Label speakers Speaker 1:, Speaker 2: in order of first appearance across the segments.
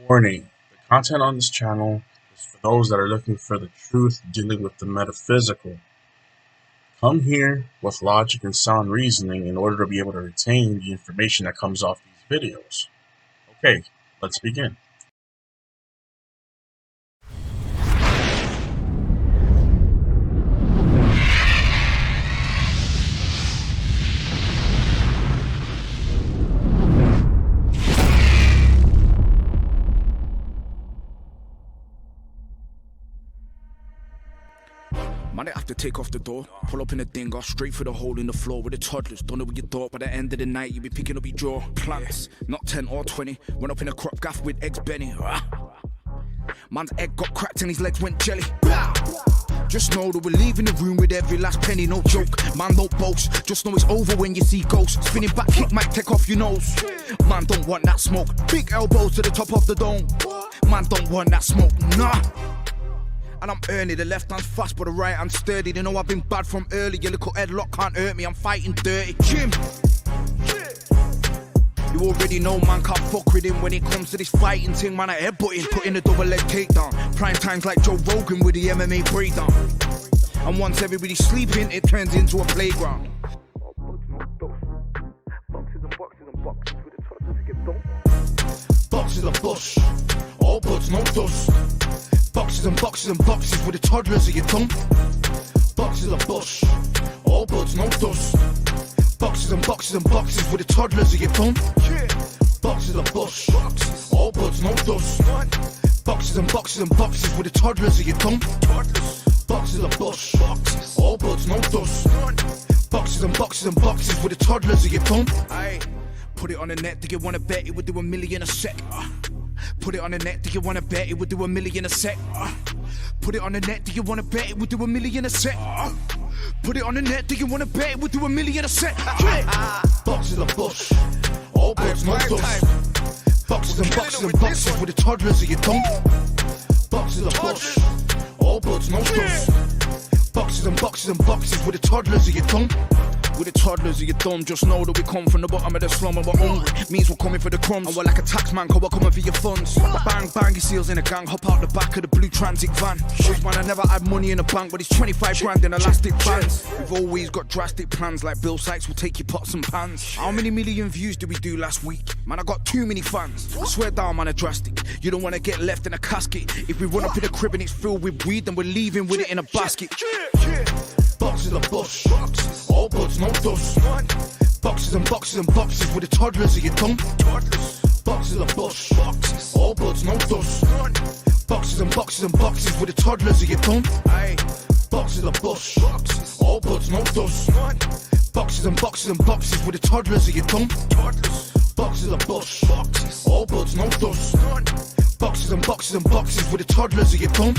Speaker 1: Warning: the content on this channel is for those that are looking for the truth dealing with the metaphysical. Come here with logic and sound reasoning in order to be able to retain the information that comes off these videos. Okay, let's begin.
Speaker 2: Man, I have to take off the door, pull up in a dinger, straight through the hole in the floor with the toddlers. Don't know what you thought, by the end of the night, you be picking up your jaw. Plants, not 10 or 20, went up in a crop gaff with eggs Benny. Man's egg got cracked and his legs went jelly. Just know that we're leaving the room with every last penny, no joke. Man, don't boast, just know it's over when you see ghosts. Spinning back kick might take off your nose. Man, don't want that smoke, big elbows to the top of the dome. Man, don't want that smoke, nah. And I'm early, the left hand's fast but the right hand's sturdy. They know I've been bad from early, your little headlock can't hurt me, I'm fighting dirty. Jim! You already know man can't fuck with him when it comes to this fighting thing. Man, I headbutt him, put in a double leg takedown. Prime times like Joe Rogan with the MMA breakdown. And once everybody's sleeping, it turns into a playground. Boxes of bush, all buds, no dust. Boxes and boxes and boxes with the toddlers of your tongue. Boxes of bush, all buds, no dust. Boxes and boxes and boxes with the toddlers of your tongue. Boxes of bush, all buds, no dust. Boxes and boxes and boxes with the toddlers of your tongue. Boxes of bush, all buds, no dust. Boxes and boxes and boxes with the toddlers of your tongue. Put it on the net, do you wanna bet it would do $1 million a sec? Put it on the net, do you wanna bet it would do $1 million a sec? Put it on the net, do you wanna bet it would do $1 million a sec? Put it on the net, do you wanna bet it would do $1 million a sec? Boxes of bush, all buds, no dust. Boxes and boxes and boxes with the toddlers of your tongue. Boxes of bush, all buds, no dust. Boxes and boxes and boxes with the toddlers of your tongue. With the toddlers of your thumb, just know that we come from the bottom of the slum and we're hungry. Means we're coming for the crumbs, and we're like a tax man, cause we're coming for your funds. Bang, bang, your seals in a gang, hop out the back of the blue transit van. Shit, man, I never had money in the bank, but it's 25 grand in elastic bands. We've always got drastic plans, like Bill Sykes will take your pots and pans. How many million views did we do last week? Man, I got too many fans. I swear down, man, are drastic. You don't wanna get left in a casket. If we run up in the crib and it's filled with weed, then we're leaving with it in a basket. Boxes of bush, all buds, no dust. Boxes and boxes and boxes with the toddlers of your tongue. Boxes of bush, all buds, no dust. Boxes and boxes and boxes with the toddlers of your tongue. Boxes of bush, all buds, no dust. Boxes and boxes and boxes with the toddlers of your tongue. Boxes of bush, all buds, no dust. Boxes and boxes and boxes with the toddlers of your tongue.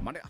Speaker 2: Money.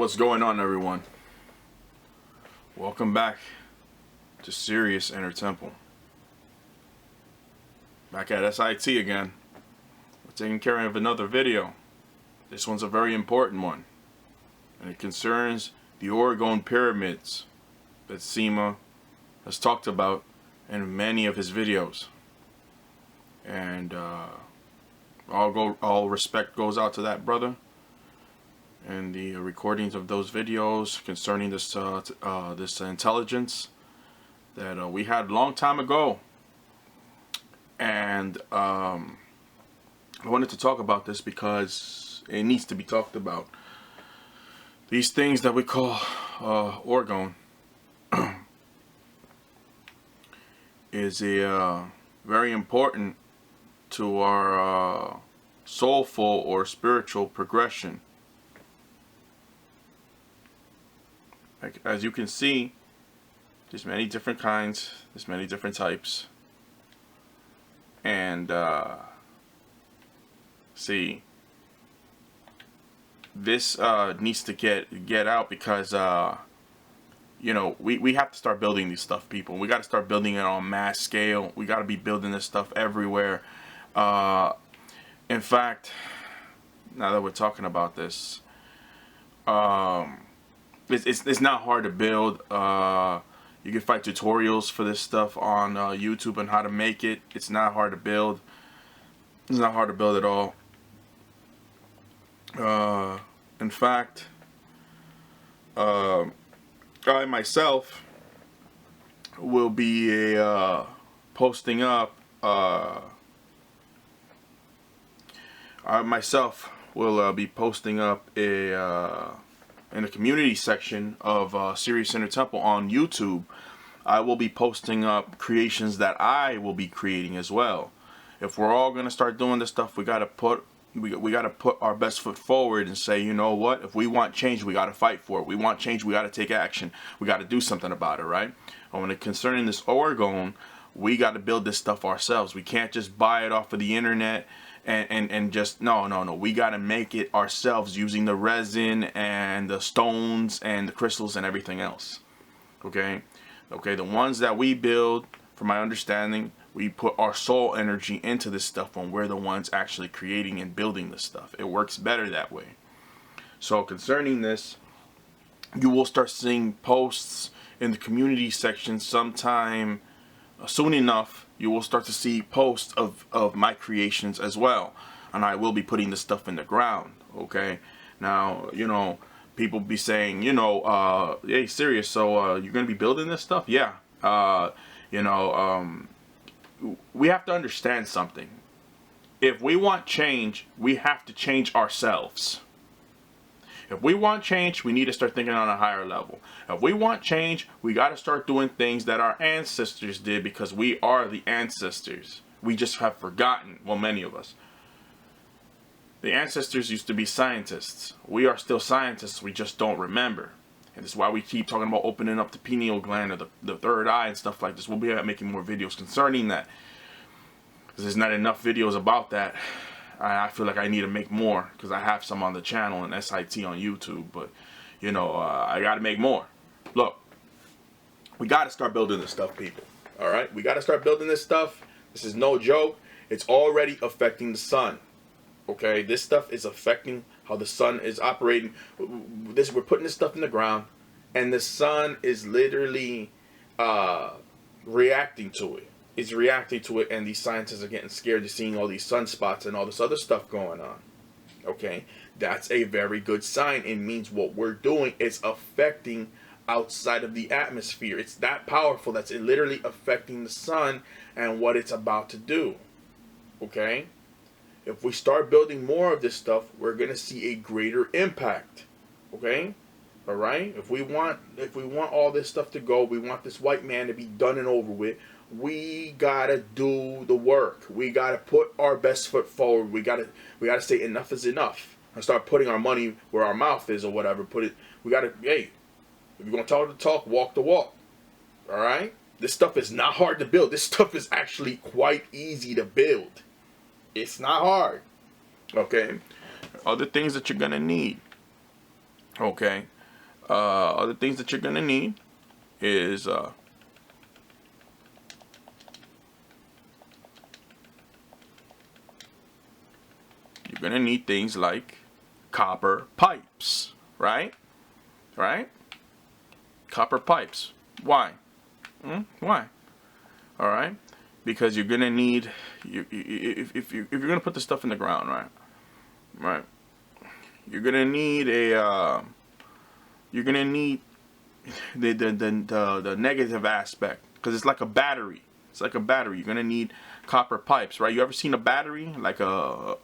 Speaker 3: what's going on, everyone? Welcome back to Serious Inner Temple. Back at SIT again. We're taking care of another video. This one's a very important one, and it concerns the Orgone pyramids that Sema has talked about in many of his videos. And all respect goes out to that brother. And the recordings of those videos concerning this this intelligence that we had a long time ago, and I wanted to talk about this because it needs to be talked about. These things that we call Orgone is a very important to our soulful or spiritual progression. As you can see, there's many different kinds, there's many different types, and see, this needs to get out because you know, we have to start building these stuff, people. We got to start building it on mass scale. We got to be building this stuff everywhere. In fact, now that we're talking about this, it's not hard to build. You can find tutorials for this stuff on YouTube on how to make it. It's not hard to build. It's not hard to build at all. In fact, I myself will be posting up. I myself will be posting up in the community section of Serious Inner Temple on YouTube. I will be posting up creations that I will be creating as well. If we're all gonna start doing this stuff, we gotta put our best foot forward and say, you know what? If we want change, we gotta fight for it. We want change, we gotta take action. We gotta do something about it, right? And when it concerning this Orgone, we gotta build this stuff ourselves. We can't just buy it off of the internet and just no. We gotta make it ourselves using the resin and the stones and the crystals and everything else. Okay, the ones that we build, from my understanding, we put our soul energy into this stuff when we're the ones actually creating and building this stuff. It works better that way. So concerning this, you will start seeing posts in the community section sometime soon enough. You will start to see posts of my creations as well, and I will be putting this stuff in the ground. Okay, now, you know, people be saying, you know, hey, serious, so you're gonna be building this stuff? Yeah. You know, we have to understand something. If we want change, we have to change ourselves. If we want change, we need to start thinking on a higher level. If we want change, we got to start doing things that our ancestors did, because we are the ancestors. We just have forgotten, well, many of us. The ancestors used to be scientists. We are still scientists, we just don't remember. And this is why we keep talking about opening up the pineal gland or the third eye and stuff like this. We'll be making more videos concerning that, because there's not enough videos about that. I feel like I need to make more, because I have some on the channel and SIT on YouTube, but you know, I got to make more. Look, we got to start building this stuff, people. All right, we got to start building this stuff. This is no joke. It's already affecting the sun. Okay, this stuff is affecting how the sun is operating. We're putting this stuff in the ground, and the sun is literally reacting to it. It's reacting to it, and these scientists are getting scared of seeing all these sunspots and all this other stuff going on. Okay, that's a very good sign. It means what we're doing is affecting outside of the atmosphere. It's that powerful. That's literally affecting the sun and what it's about to do. Okay, if we start building more of this stuff, we're gonna see a greater impact. Okay, all right. If we want all this stuff to go, we want this white man to be done and over with. We gotta do the work. We gotta put our best foot forward. We gotta say enough is enough and start putting our money where our mouth is, or whatever. We gotta, hey, if you're gonna talk the talk, walk the walk. All right. This stuff is not hard to build. This stuff is actually quite easy to build. It's not hard. Okay. Other things that you're gonna need. Okay. Other things that you're gonna need is you're gonna need things like copper pipes, right? Right? Copper pipes. Why? Why? All right, because you're gonna need if you're gonna put the stuff in the ground, right, you're gonna need you're gonna need the negative aspect, because it's like a battery. It's like a battery. You're gonna need copper pipes, right? You ever seen a battery like a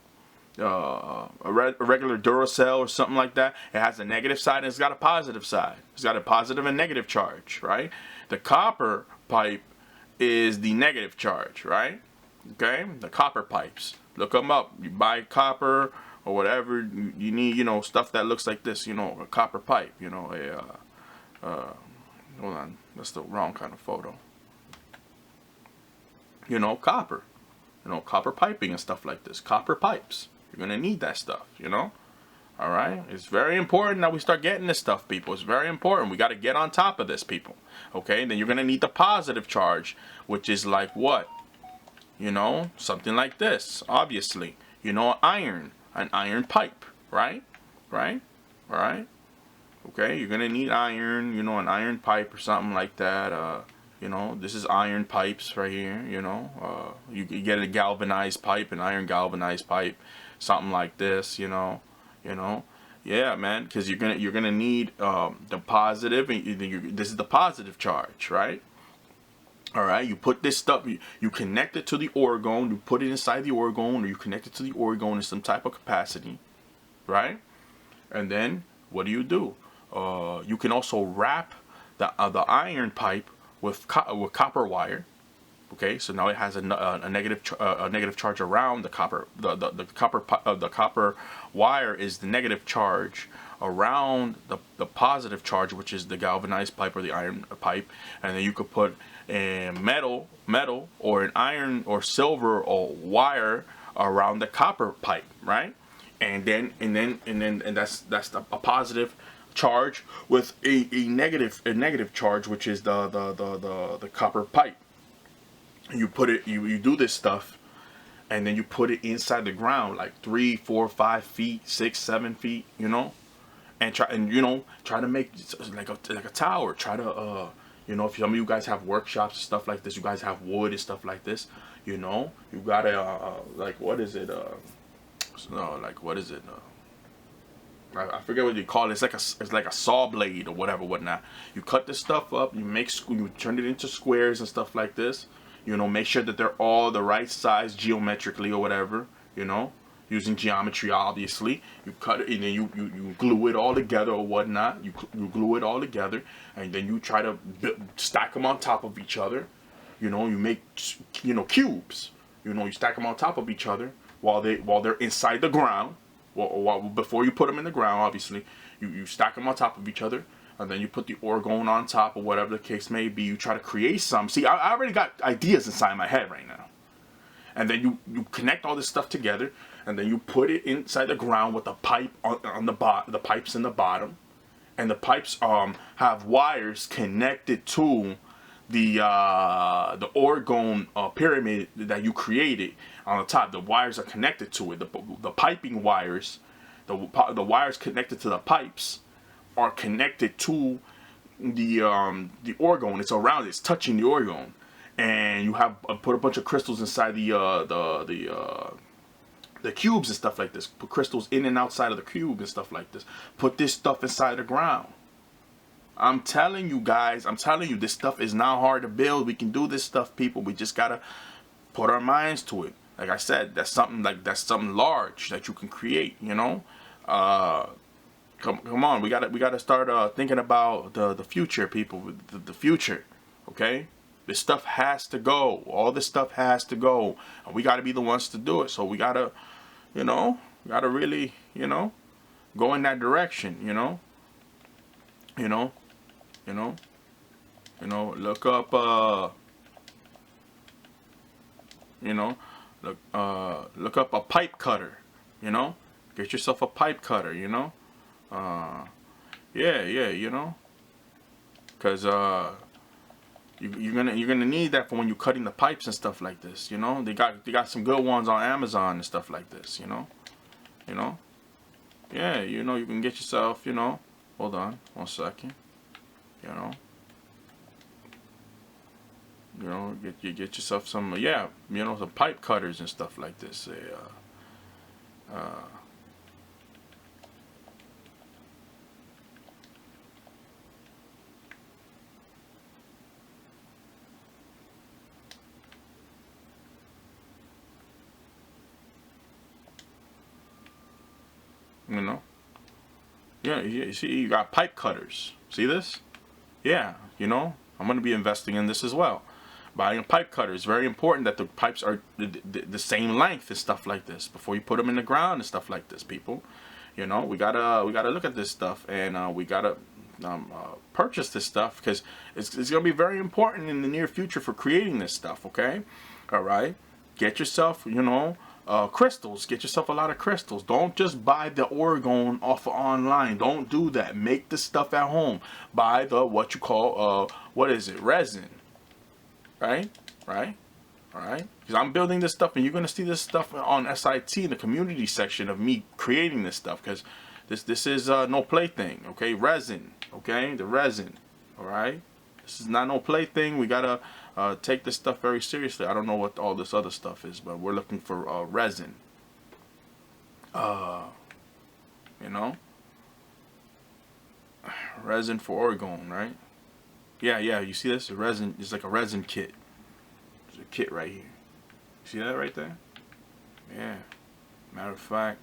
Speaker 3: regular Duracell or something like that? It has a negative side and it's got a positive side. It's got a positive and negative charge, right? The copper pipe is the negative charge, right? Okay, the copper pipes. Look them up. You buy copper or whatever you need, you know, stuff that looks like this, you know, a copper pipe, you know, hold on, that's the wrong kind of photo. You know, copper, you know, copper piping and stuff like this. Copper pipes. You're gonna need that stuff, you know. All right, it's very important that we start getting this stuff, people. It's very important. We got to get on top of this, people. Okay, then you're gonna need the positive charge, which is like what? You know, something like this. Obviously, you know, an iron pipe, right? Right? All right. Okay, you're gonna need iron. You know, an iron pipe or something like that. You know, this is iron pipes right here. You know, you get a galvanized pipe, an iron galvanized pipe, something like this. You know. Yeah, man, because you're gonna need the positive, and this is the positive charge, right? All right, you put this stuff, you connect it to the orgone, you put it inside the orgone, or you connect it to the orgone in some type of capacity, right? And then what do? You can also wrap the iron pipe with copper wire. Okay, so now it has a negative charge around the copper. The copper wire is the negative charge around the positive charge, which is the galvanized pipe or the iron pipe. And then you could put a metal or an iron or silver or wire around the copper pipe, right? And that's a positive charge with a negative charge, which is the copper pipe. You put it, you do this stuff, and then you put it inside the ground, like 3, 4, 5 feet, 6, 7 feet, you know, and try to make like a tower. Try to you know, if some of you guys have workshops and stuff like this, you guys have wood and stuff like this, you know, you gotta like what is it? Like what is it? I forget what you call it. It's like a saw blade or whatnot. You cut this stuff up, you turn it into squares and stuff like this. You know, make sure that they're all the right size geometrically or whatever, you know, using geometry, obviously. You cut it and then you glue it all together or whatnot. You glue it all together, and then you try to stack them on top of each other. You know, you make, you know, cubes. You know, you stack them on top of each other while they're inside the ground. Before you put them in the ground, obviously, you stack them on top of each other. And then you put the orgone on top, or whatever the case may be. You try to create some. See, I already got ideas inside my head right now. And then you connect all this stuff together, and then you put it inside the ground with the pipe on the bottom. The pipes in the bottom, and the pipes have wires connected to the orgone pyramid that you created on the top. The wires are connected to it. The piping wires, the wires connected to the pipes are connected to the orgone. It's around. It's touching the orgone, and you have put a bunch of crystals inside the cubes and stuff like this. Put crystals in and outside of the cube and stuff like this. Put this stuff inside the ground. I'm telling you guys. I'm telling you, this stuff is not hard to build. We can do this stuff, people. We just gotta put our minds to it. Like I said, that's something large that you can create. You know. Come on, we gotta start thinking about the future, people. The future, okay? This stuff has to go. All this stuff has to go, and we gotta be the ones to do it. So we gotta, you know, really, you know, go in that direction. You know. Look up. Look up a pipe cutter. You know, get yourself a pipe cutter. You know. Yeah, yeah, you know, because you're gonna need that for when you're cutting the pipes and stuff like this. You know, they got some good ones on Amazon and stuff like this. You know, yeah, you know, you can get yourself. You know, hold on 1 second. You know. You know, get yourself some, yeah, you know, some pipe cutters and stuff like this. You know, yeah, you see, you got pipe cutters. See this? Yeah, you know, I'm gonna be investing in this as well. Buying a pipe cutter is very important that the pipes are the same length and stuff like this before you put them in the ground and stuff like this, people. You know, we gotta look at this stuff, and we gotta purchase this stuff because it's gonna be very important in the near future for creating this stuff. Okay, all right. Get yourself, you know, crystals. Get yourself a lot of crystals. Don't just buy the Orgone off of online. Don't do that. Make the stuff at home. Buy the what you call what is it, resin, right? Right? All right? Because I'm building this stuff, and you're gonna see this stuff on SIT in the community section of me creating this stuff. Because this is no plaything. Okay, resin. Okay, the resin. All right. This is not no plaything. We gotta take this stuff very seriously. I don't know what all this other stuff is, but we're looking for resin. You know, resin for Orgone, right? Yeah, yeah. You see this? A resin. It's like a resin kit. There's a kit right here. See that right there? Yeah. Matter of fact,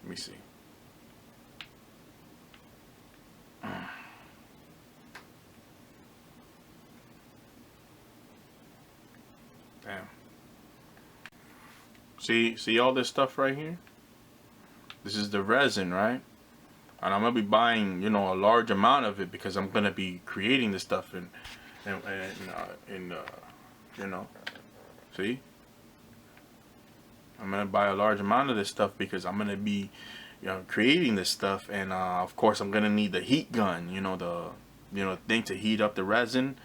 Speaker 3: let me see. Damn. See all this stuff right here? This is the resin, right? And I'm gonna be buying, you know, a large amount of it because I'm gonna be creating this stuff and you know, see? I'm gonna buy a large amount of this stuff because I'm gonna be, you know, creating this stuff, and of course I'm gonna need the heat gun, you know, the thing to heat up the resin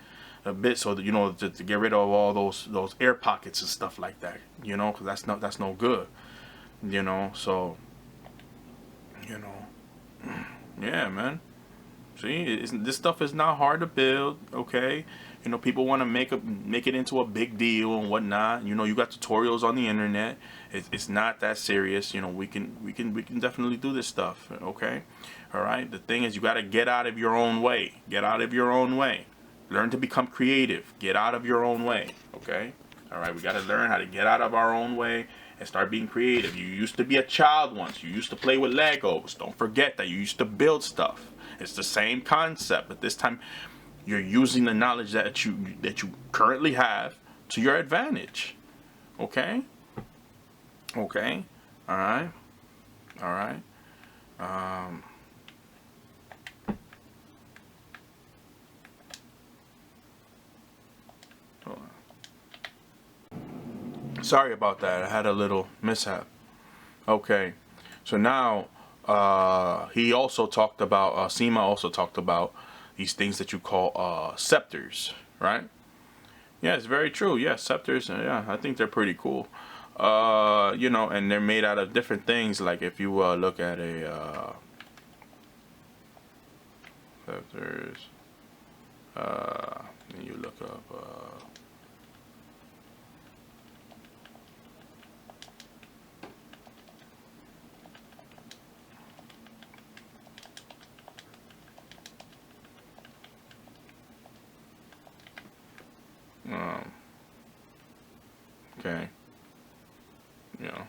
Speaker 3: a bit, so that, you know, to get rid of all those air pockets and stuff like that, you know, because that's no good, you know. So, you know, yeah, man. See, this stuff is not hard to build, okay? You know, people want to make it into a big deal and whatnot. You know, you got tutorials on the internet. It's not that serious. You know, we can definitely do this stuff, okay? All right. The thing is, you got to get out of your own way. Get out of your own way. Learn to become creative. Get out of your own way, okay? All right. We got to learn how to get out of our own way and start being creative. You used to be a child once. You used to play with Legos. Don't forget that you used to build stuff. It's the same concept, but this time you're using the knowledge that you currently have to your advantage. Okay? Okay? All right? All right? Hold on. Sorry about that. I had a little mishap. Okay. So now he also talked about, Seema also talked about these things that you call scepters, right? Yeah, it's very true. Yeah, scepters, yeah, I think they're pretty cool. You know, and they're made out of different things. Like if you look at a scepters, and you look up okay, you know,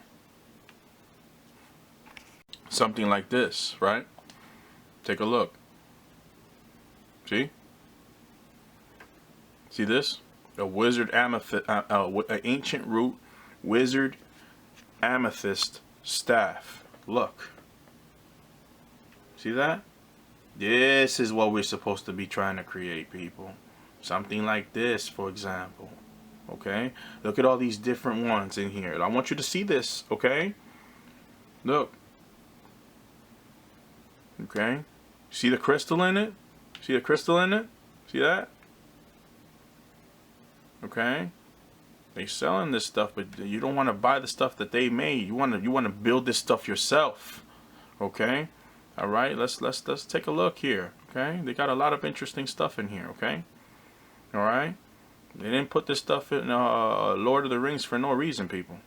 Speaker 3: something like this, right? Take a look. See this? A wizard amethyst, an ancient root wizard amethyst staff. Look. See that? This is what we're supposed to be trying to create, people. Something like this, for example. Okay? Look at all these different ones in here. I want you to see this, okay? Look. Okay? See the crystal in it? See the crystal in it? See that? Okay? They selling this stuff, but you don't want to buy the stuff that they made. You want to build this stuff yourself. Okay? All right? Let's take a look here. Okay? They got a lot of interesting stuff in here, okay? All right? They didn't put this stuff in Lord of the Rings for no reason, people.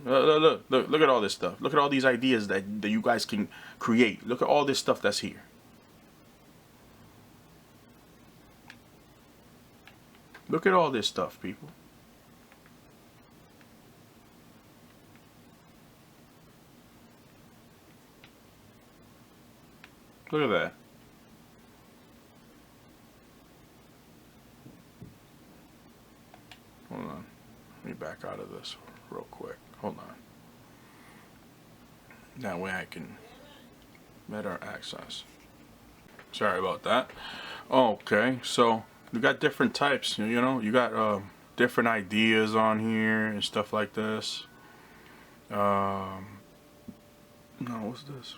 Speaker 3: Look at all this stuff. Look at all these ideas that you guys can create. Look at all this stuff that's here. Look at all this stuff, people. Look at that. Hold on. Let me back out of this real quick. Hold on. That way I can better access. Sorry about that. Okay, so we got different types. You know, you got different ideas on here and stuff like this. No, what's this?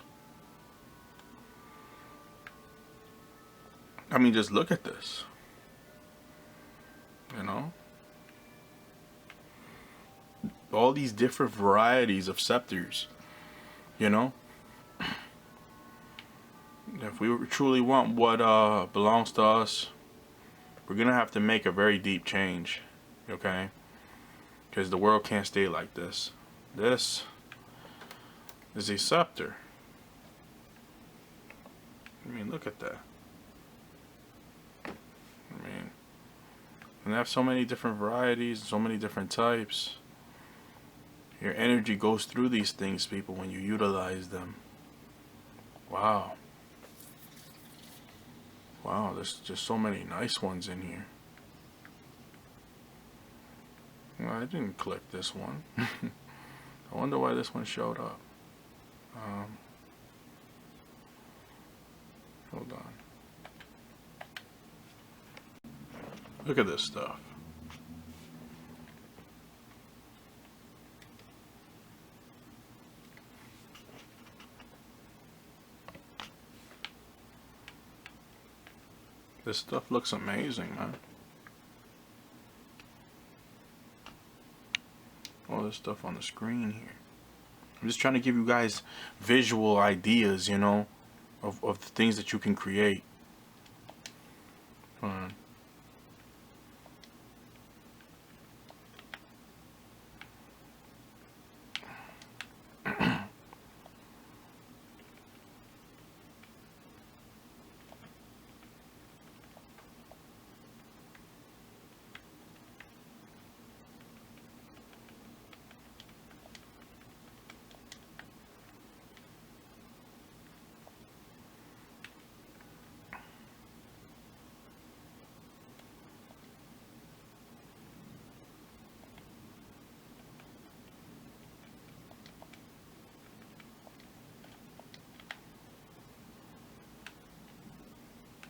Speaker 3: I mean, just look at this. You know? All these different varieties of scepters. You know? If we truly want what belongs to us, we're going to have to make a very deep change. Okay? Because the world can't stay like this. This is a scepter. I mean, look at that. I mean, and they have so many different varieties, so many different types. Your energy goes through these things, people, when you utilize them. Wow. Wow, there's just so many nice ones in here. Well, I didn't click this one. I wonder why this one showed up. Hold on. Look at this stuff. This stuff looks amazing, man. All this stuff on the screen here. I'm just trying to give you guys visual ideas, you know, of the things that you can create. Hold on.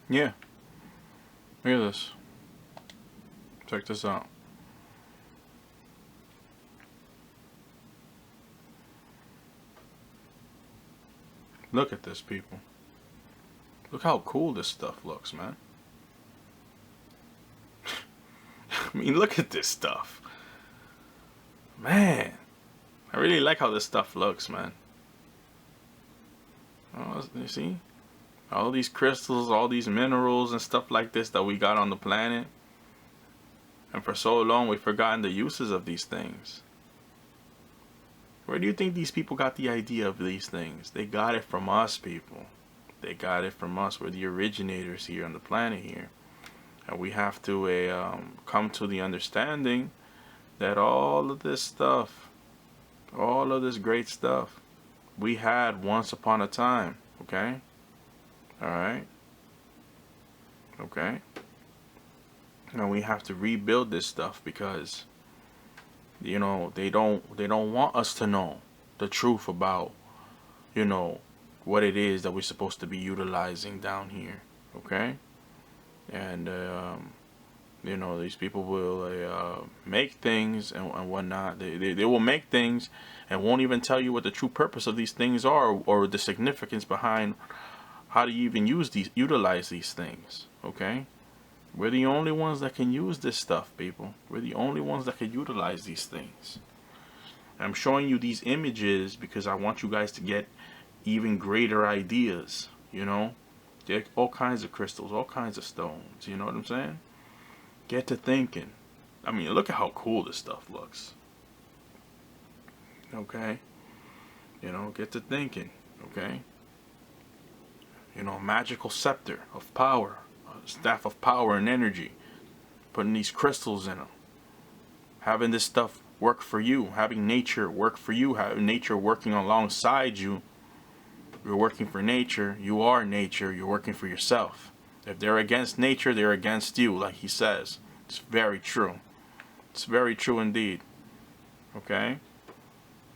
Speaker 3: Yeah. Look at this. Check this out. Look at this, people. Look how cool this stuff looks, man. I mean, look at this stuff. Man. I really like how this stuff looks, man. Oh, you see? All these crystals, all these minerals and stuff like this that we got on the planet. And for so long we've forgotten the uses of these things. Where do you think these people got the idea of these things? They got it from us, people. They got it from us. We're the originators here on the planet here. And we have to come to the understanding that all of this stuff, all of this great stuff, we had once upon a time, okay? Alright? Okay? And we have to rebuild this stuff because, you know, they don't want us to know the truth about, you know, what it is that we're supposed to be utilizing down here. Okay? And You know, these people will make things and whatnot. They will make things and won't even tell you what the true purpose of these things are, or the significance behind how do you even utilize these things. Okay, we're the only ones that can use this stuff, people. We're the only ones that can utilize these things. I'm showing you these images because I want you guys to get even greater ideas. You know, get all kinds of crystals, all kinds of stones. You know what I'm saying? Get to thinking. I mean, look at how cool this stuff looks. Okay? You know, get to thinking. Okay? You know, magical scepter of power, staff of power and energy. Putting these crystals in them. Having this stuff work for you. Having nature work for you. Having nature working alongside you. You're working for nature. You are nature. You're working for yourself. If they're against nature, they're against you, like he says. It's very true. It's very true indeed. Okay?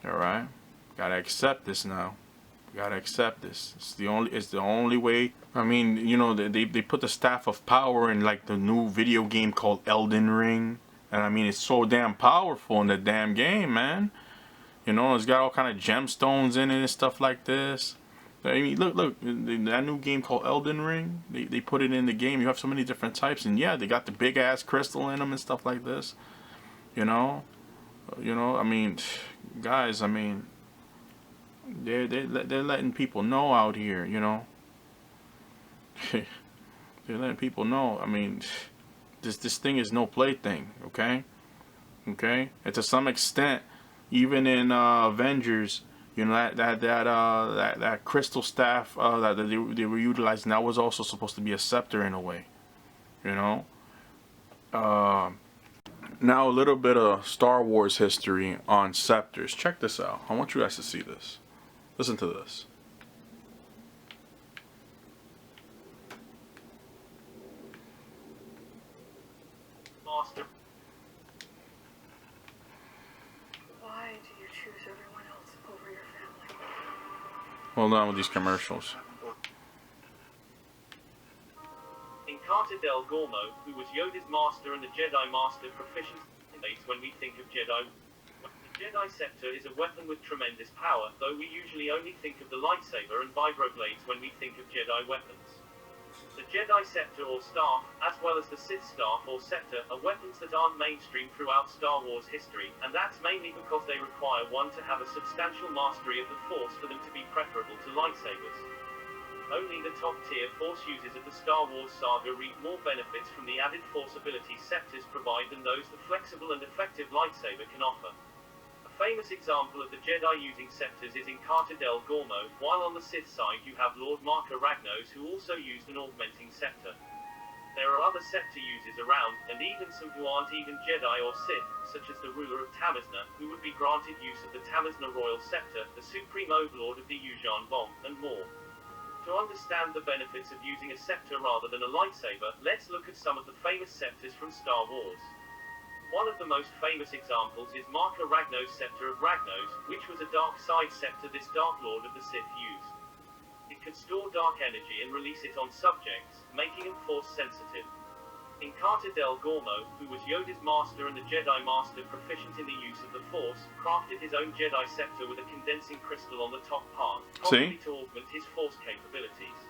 Speaker 3: Alright? Gotta accept this now. Gotta accept this. It's the only way. I mean, you know, they put the staff of power in like the new video game called Elden Ring. And I mean, it's so damn powerful in the damn game, man. You know, it's got all kind of gemstones in it and stuff like this. I mean, look, that new game called Elden Ring, they put it in the game. You have so many different types, and yeah, they got the big ass crystal in them and stuff like this. You know, I mean, guys, I mean, they're letting people know out here. You know, they're letting people know. I mean, this thing is no plaything. Okay, and to some extent, even in Avengers. You know, that crystal staff that they were utilizing, that was also supposed to be a scepter in a way. You know. Now a little bit of Star Wars history on scepters. Check this out. I want you guys to see this. Listen to this.
Speaker 4: Master. Why do you choose everyone else over your family?
Speaker 3: Hold on with these commercials.
Speaker 4: In Carter del Gormo, who was Yoda's master and the Jedi Master proficient when we think of Jedi. The Jedi Scepter is a weapon with tremendous power, though we usually only think of the lightsaber and vibroblades when we think of Jedi weapons. The Jedi Scepter or Staff, as well as the Sith Staff or Scepter, are weapons that aren't mainstream throughout Star Wars history, and that's mainly because they require one to have a substantial mastery of the Force for them to be preferable to lightsabers. Only the top-tier Force users of the Star Wars saga reap more benefits from the added Force abilities Scepters provide than those the flexible and effective lightsaber can offer. A famous example of the Jedi using Scepters is in Carter del Gormo, while on the Sith side you have Lord Marka Ragnos who also used an augmenting scepter. There are other scepter users around, and even some who aren't even Jedi or Sith, such as the ruler of Tamizna, who would be granted use of the Tamizna Royal Scepter, the supreme overlord of the Yuuzhan Vong, and more. To understand the benefits of using a scepter rather than a lightsaber, let's look at some of the famous scepters from Star Wars. One of the most famous examples is Marka Ragnos' Scepter of Ragnos, which was a dark side scepter this Dark Lord of the Sith used. It could store dark energy and release it on subjects, making them Force sensitive. In Carter del Gormo, who was Yoda's master and the Jedi Master proficient in the use of the Force, crafted his own Jedi Scepter with a condensing crystal on the top part, probably to augment his Force capabilities.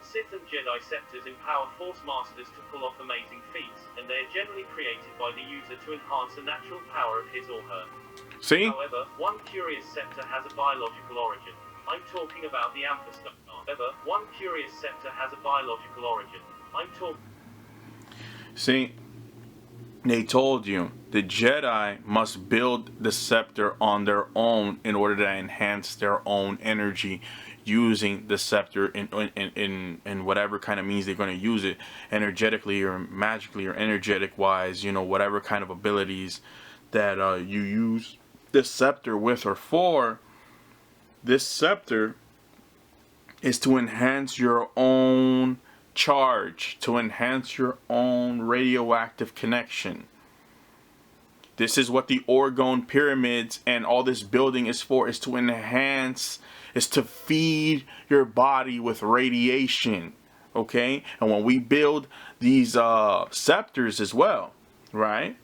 Speaker 4: Sith and Jedi Scepters empower Force Masters to pull off amazing feats, and they are generally created by the user to enhance the natural power of his or her. However, one curious scepter has a biological origin. I'm talking about the Amphistar. However, one curious scepter has a biological origin. I'm talking...
Speaker 3: See, they told you the Jedi must build the scepter on their own in order to enhance their own energy using the scepter in whatever kind of means they're going to use it, energetically or magically or energetic wise, you know, whatever kind of abilities that you use this scepter with or for. This scepter is to enhance your own charge, to enhance your own radioactive connection. This is what the Orgone pyramids and all this building is for, is to enhance, is to feed your body with radiation. Okay, and when we build these scepters as well, right?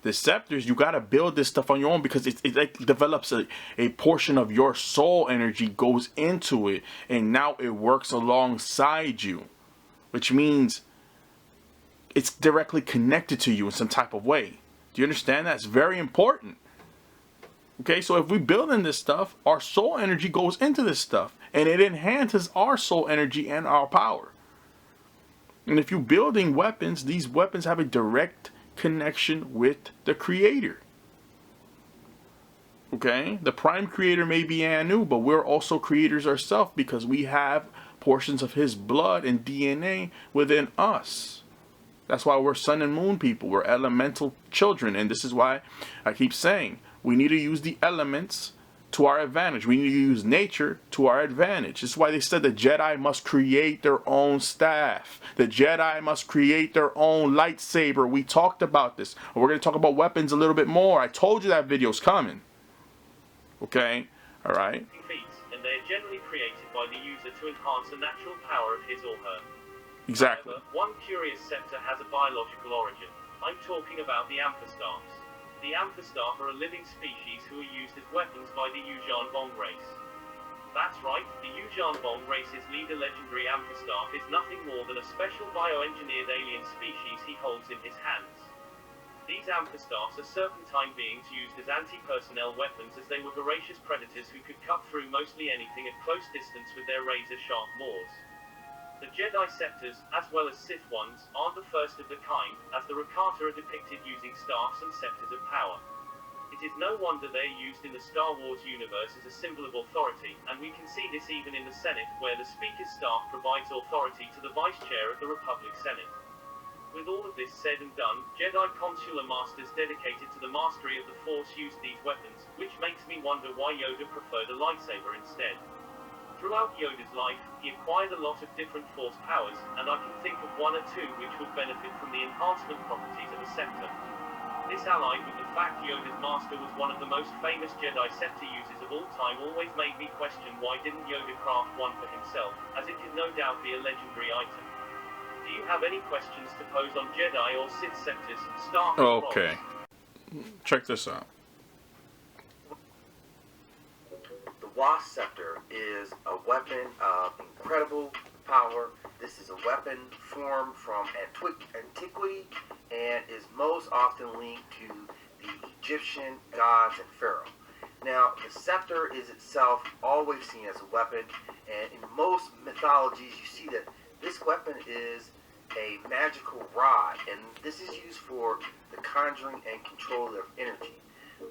Speaker 3: The scepters, you got to build this stuff on your own, because it like develops a portion of your soul energy goes into it, and now it works alongside you, which means it's directly connected to you in some type of way. Do you understand? That's very important. Okay, so if we build in this stuff, our soul energy goes into this stuff, and it enhances our soul energy and our power. And if you're building weapons, these weapons have a direct connection with the creator. Okay, the prime creator may be Anu, but we're also creators ourselves, because we have portions of his blood and DNA within us. That's why we're sun and moon people. We're elemental children, and this is why I keep saying we need to use the elements to our advantage. We need to use nature to our advantage. This is why they said the Jedi must create their own staff. The Jedi must create their own lightsaber. We talked about this. We're going to talk about weapons a little bit more. I told you that video's coming. Okay? All right?
Speaker 4: Feats, and they are generally created by the user to enhance the natural power of his or her.
Speaker 3: Exactly.
Speaker 4: However, one curious scepter has a biological origin. I'm talking about the amphistaffs. The amphistaff are a living species who are used as weapons by the Yuuzhan Vong race. That's right, the Yuuzhan Vong race's leader, legendary amphistaff, is nothing more than a special bioengineered alien species he holds in his hands. These amphistaffs are serpentine beings used as anti-personnel weapons, as they were voracious predators who could cut through mostly anything at close distance with their razor-sharp maws. The Jedi Scepters, as well as Sith ones, aren't the first of the kind, as the Rakata are depicted using staffs and scepters of power. It is no wonder they are used in the Star Wars universe as a symbol of authority, and we can see this even in the Senate, where the Speaker's staff provides authority to the Vice Chair of the Republic Senate. With all of this said and done, Jedi Consular Masters dedicated to the mastery of the Force used these weapons, which makes me wonder why Yoda preferred a lightsaber instead. Throughout Yoda's life, he acquired a lot of different Force powers, and I can think of one or two which would benefit from the enhancement properties of a scepter. This, allied with the fact Yoda's master was one of the most famous Jedi scepter users of all time, always made me question why didn't Yoda craft one for himself, as it could no doubt be a legendary item. Do you have any questions to pose on Jedi or Sith scepters, staff, and
Speaker 3: Okay. Check this out.
Speaker 5: The WASP Scepter is a weapon of incredible power. This is a weapon formed from antiquity and is most often linked to the Egyptian gods and pharaoh. Now, the scepter is itself always seen as a weapon, and in most mythologies you see that this weapon is a magical rod, and this is used for the conjuring and control of energy.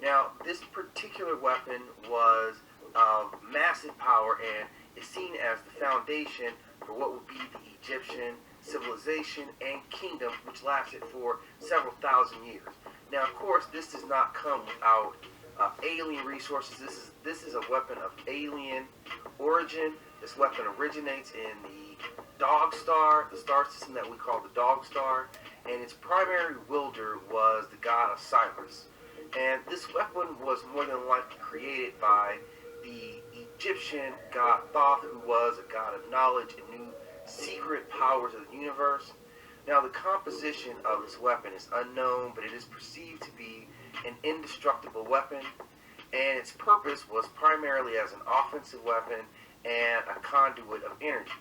Speaker 5: Now, this particular weapon was of massive power and is seen as the foundation for what would be the Egyptian civilization and kingdom, which lasted for several thousand years. Now, of course, this does not come without alien resources. This is a weapon of alien origin. This weapon originates in the Dog Star, the star system that we call the Dog Star, and its primary wielder was the god Osiris. And this weapon was more than likely created by the Egyptian god Thoth, who was a god of knowledge and knew secret powers of the universe. Now, the composition of this weapon is unknown, but it is perceived to be an indestructible weapon, and its purpose was primarily as an offensive weapon and a conduit of energy.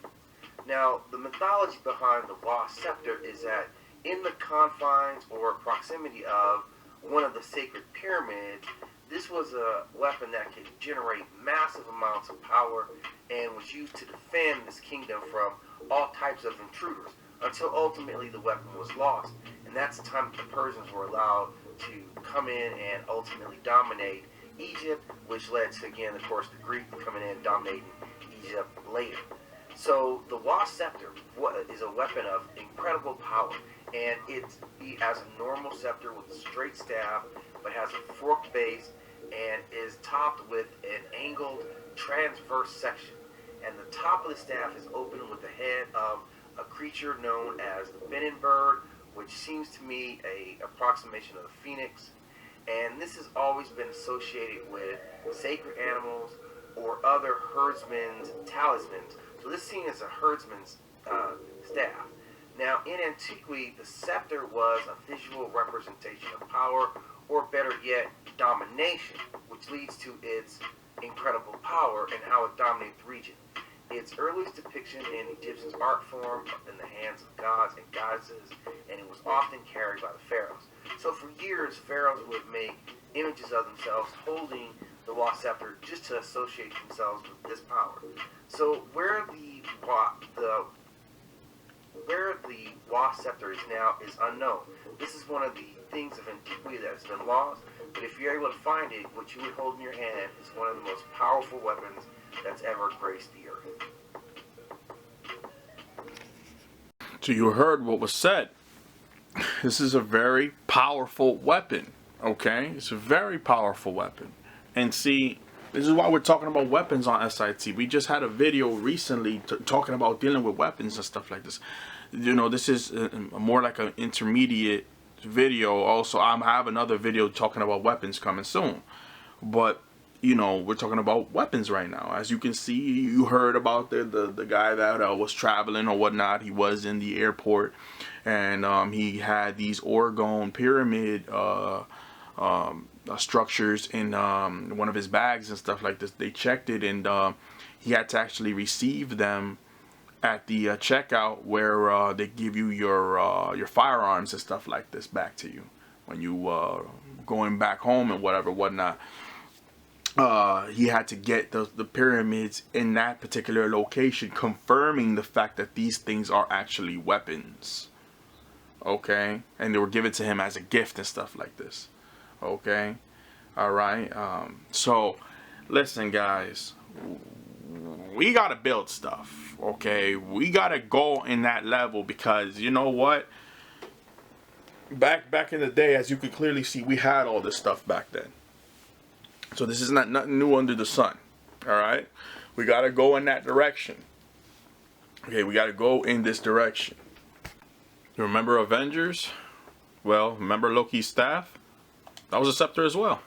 Speaker 5: Now, the mythology behind the WASP Scepter is that in the confines or proximity of one of the sacred pyramids, this was a weapon that could generate massive amounts of power and was used to defend this kingdom from all types of intruders, until ultimately the weapon was lost. And that's the time that the Persians were allowed to come in and ultimately dominate Egypt, which led to, again, of course, the Greeks coming in and dominating Egypt later. So the WASP Scepter is a weapon of incredible power, and it's as a normal scepter with a straight staff, but has a forked base and is topped with an angled transverse section. And the top of the staff is open with the head of a creature known as the Benin bird, which seems to me an approximation of the phoenix. And this has always been associated with sacred animals or other herdsmen's talismans. So this is seen as a herdsman's staff. Now, in antiquity, the scepter was a visual representation of power, or better yet, domination, which leads to its incredible power and how it dominated the region. Its earliest depiction in Egyptian art form in the hands of gods and goddesses, and it was often carried by the pharaohs. So for years, pharaohs would make images of themselves holding the WASP Scepter just to associate themselves with this power. So where the WASP Scepter is now is unknown. This is one of the things of antiquity that has been lost, but if you're able to find it, what you would hold in your hand is one of the most powerful weapons that's ever graced the earth.
Speaker 3: So you heard what was said. This is a very powerful weapon, okay? It's a very powerful weapon. And see, this is why we're talking about weapons on SIT. We just had a video recently talking about dealing with weapons and stuff like this. You know, this is more like an intermediate video. Also, I have another video talking about weapons coming soon. But, you know, we're talking about weapons right now. As you can see, you heard about the guy that was traveling or whatnot. He was in the airport, and he had these Orgone pyramid structures in one of his bags and stuff like this. They checked it, and he had to actually receive them at the checkout, where they give you your firearms and stuff like this back to you when you going back home and whatnot. He had to get the pyramids in that particular location, confirming the fact that these things are actually weapons. Okay, and they were given to him as a gift and stuff like this. Okay, all right. So listen, guys, we gotta build stuff. Okay, we gotta go in that level, because you know what? Back in the day, as you could clearly see, we had all this stuff back then. So this is not nothing new under the sun. All right, we gotta go in that direction. Okay, we gotta go in this direction. You remember Avengers? Well, remember Loki's staff? That was a scepter as well.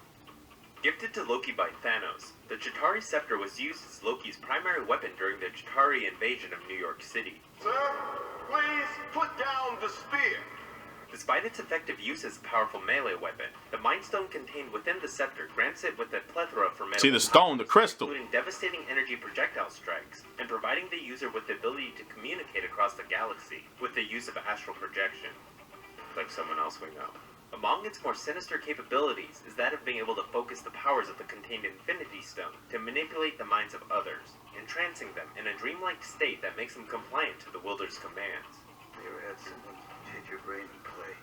Speaker 6: Gifted to Loki by Thanos, the Chitauri Scepter was used as Loki's primary weapon during the Chitauri invasion of New York City.
Speaker 7: Sir, please put down the spear.
Speaker 6: Despite its effective use as a powerful melee weapon, the Mind Stone contained within the scepter grants it with a plethora of formidable
Speaker 3: See the stone, the crystal,
Speaker 6: including devastating energy projectile strikes, and providing the user with the ability to communicate across the galaxy with the use of astral projection, like someone else we know. Among its more sinister capabilities is that of being able to focus the powers of the contained Infinity Stone to manipulate the minds of others, entrancing them in a dreamlike state that makes them compliant to the wielder's commands.
Speaker 7: You ever had someone take your brain and play?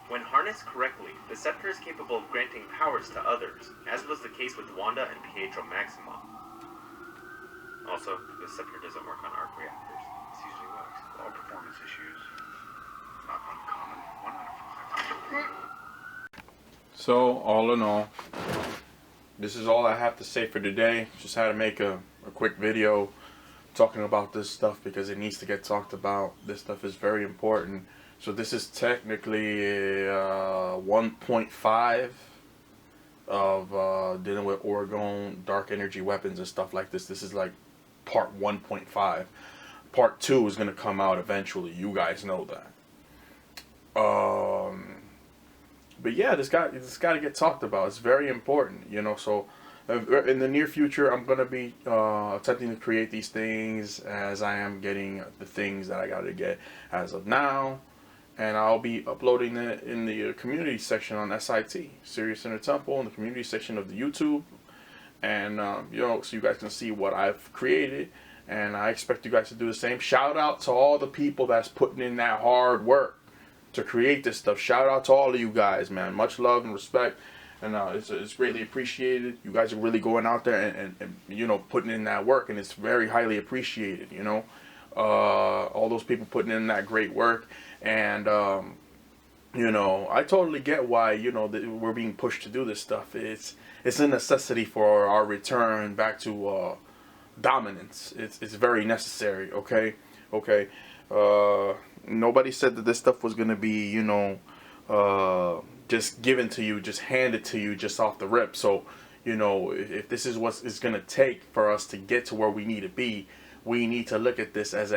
Speaker 6: When harnessed correctly, the scepter is capable of granting powers to others, as was the case with Wanda and Pietro Maximoff. Also, the scepter doesn't work on arc reactors.
Speaker 7: This usually works. All performance issues. Not uncommon. 1 out of 5.
Speaker 3: So, all in all, this is all I have to say for today. Just had to make a quick video talking about this stuff because it needs to get talked about. This stuff is very important. So this is technically 1.5 of dealing with Orgone, dark energy weapons and stuff like this. This is like part 1.5. Part 2 is going to come out eventually. You guys know that. But yeah, this got to get talked about. It's very important, you know. So in the near future, I'm going to be attempting to create these things as I am getting the things that I got to get as of now. And I'll be uploading it in the community section on SIT, Serious Center Temple, in the community section of the YouTube. And, you know, so you guys can see what I've created. And I expect you guys to do the same. Shout out to all the people that's putting in that hard work to create this stuff. Shout out to all of you guys, man. Much love and respect. And it's greatly appreciated. You guys are really going out there and you know, putting in that work. And it's very highly appreciated, you know. All those people putting in that great work. And, you know, I totally get why, you know, we're being pushed to do this stuff. It's a necessity for our return back to dominance. It's very necessary, okay? Okay. Nobody said that this stuff was going to be, you know, just given to you, just handed to you just off the rip. So, you know, if this is what it's going to take for us to get to where we need to be, we need to look at this as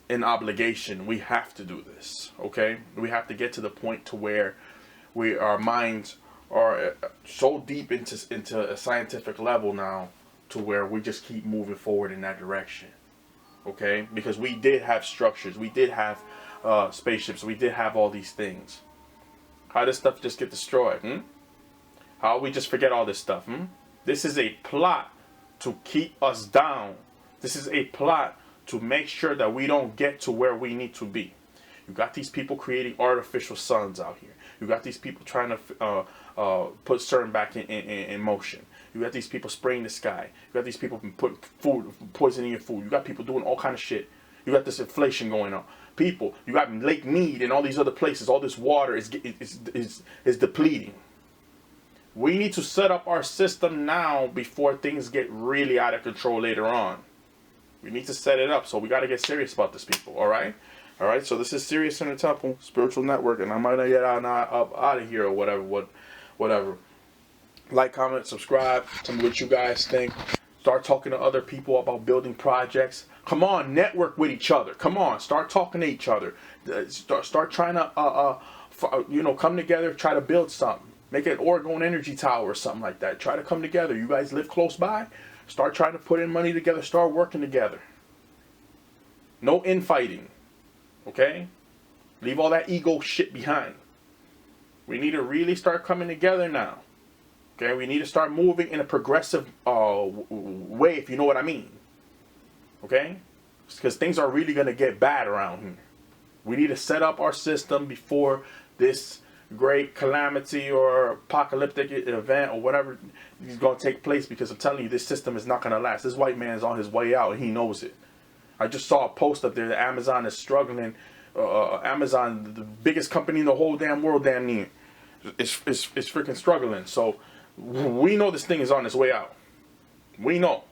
Speaker 3: an obligation. We have to do this, okay? We have to get to the point to where our minds are so deep into a scientific level now, to where we just keep moving forward in that direction, okay? Because we did have structures, we did have spaceships, we did have all these things. How does stuff just get destroyed? How we just forget all this stuff? This is a plot to keep us down. This is a plot to make sure that we don't get to where we need to be. You got these people creating artificial suns out here. You got these people trying to put CERN back in motion. You got these people spraying the sky. You got these people putting poisoning your food. You got people doing all kind of shit. You got this inflation going on. People, you got Lake Mead and all these other places. All this water is depleting. We need to set up our system now before things get really out of control later on. We need to set it up, so we got to get serious about this, people. All right, so this is Sirius Center Temple Spiritual Network, and I'm gonna get out of here or whatever. Like, comment, subscribe. Tell me what you guys think. Start talking to other people about building projects. Come on, network with each other. Come on, start talking to each other. Start trying to come together, try to build something. Make an Orgone energy tower or something like that. Try to come together. You guys live close by. Start trying to put in money together. Start working together. No infighting. Okay? Leave all that ego shit behind. We need to really start coming together now. Okay? We need to start moving in a progressive way, if you know what I mean. Okay? Because things are really going to get bad around here. We need to set up our system before this great calamity or apocalyptic event or whatever is going to take place, because I'm telling you, this system is not going to last. This white man's on his way out, and he knows it. I just saw a post up there that Amazon is struggling. Amazon, the biggest company in the whole damn world, damn near, is freaking struggling. So we know this thing is on its way out. We know.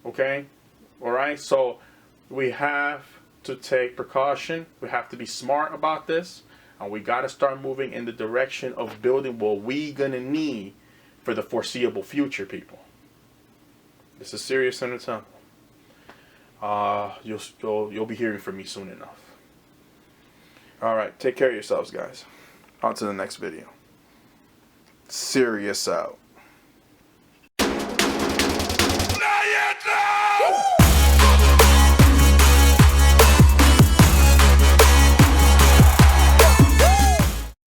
Speaker 3: Okay? All right? So we have to take precaution. We have to be smart about this. And we got to start moving in the direction of building what we gonna need for the foreseeable future, people. This is Sirius Center Temple. You'll be hearing from me soon enough. All right, take care of yourselves, guys. On to the next video. Sirius out.
Speaker 2: Woo!